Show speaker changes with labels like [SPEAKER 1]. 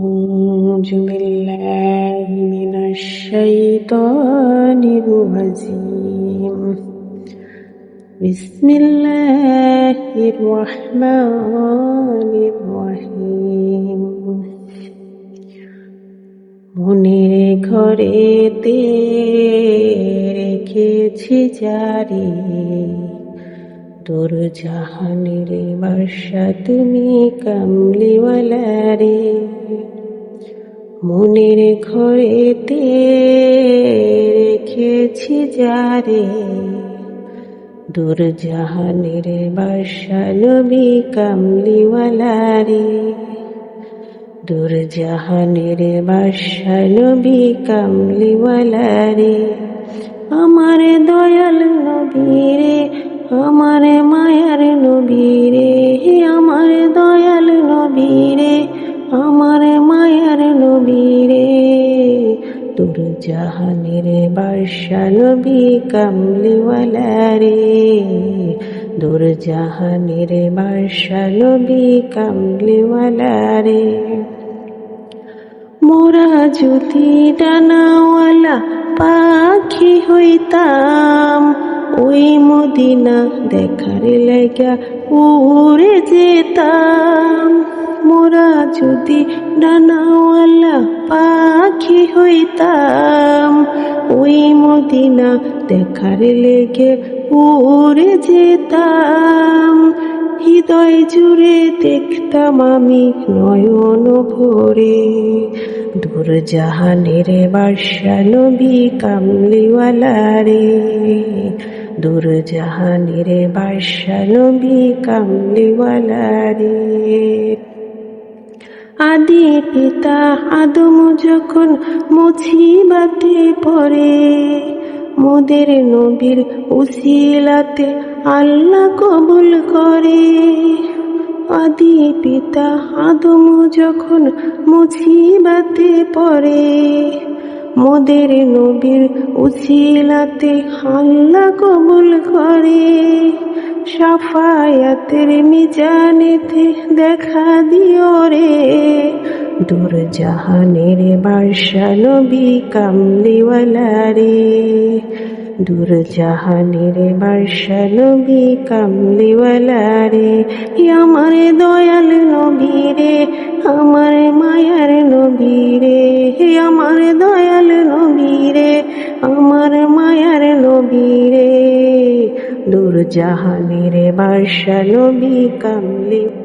[SPEAKER 1] أعوذ بالله من الشيطان الرجيم بسم الله الرحمن الرحيم মনের ঘরেতে রেখেছি জারি তোর জাহানের বর্ষা তুমি কামলিওয়ালা রে মনের ঘরেতে রেখেছি জারে দূর জাহানের বর্ষা নবী কামলিওয়ালা রে দূর জাহানের বর্ষা নবী কামলিওয়ালা রে আমার দয়াল নবী রে আমার মায়ার নবী রে আমার দয়াল নবী রে আমার মায়ার নবী রে তোর জাহানের বর্ষা নবী কামলিওয়ালা রে দূর জাহানের বর্ষা নবী কামলিওয়ালা রে মোরা যদি ডানাওয়ালা পাখি হইতাম ওই মদিনা দেখার লাগা উড়ে যেতাম মোরা যদি ডানাওয়ালা পাখি হইতাম ওই মদিনা দেখার লেগে উড়ে যেতাম হৃদয় জুড়ে দেখতাম আমি নয়ন ভরে দূর জাহানের বর্ষা নবী কামলিওয়ালা রে দূর জাহানের বর্ষা নবী কামলিওয়ালা রে আদি পিতা আদম যখন মুসিবতে পড়ে মোদের নবীর উসিলাতে আল্লাহ কবুল করে আদি পিতা আদম যখন মুসিবতে পড়ে মোদের নবীর উসিলাতে আল্লাহ কবুল করে শাফায়াতের মিজানেতে দেখা দিও রে দূর জাহানের বর্ষা নবী কামলিওয়ালা রে দূর জাহানের বর্ষা নবী কামলিওয়ালা রে আমার দয়াল নবী রে আমার মায়ার নবী রে আমার দয়াল নবী রে আমার মায়ার নবী রে দূর জাহানের বর্ষা নবী কামলি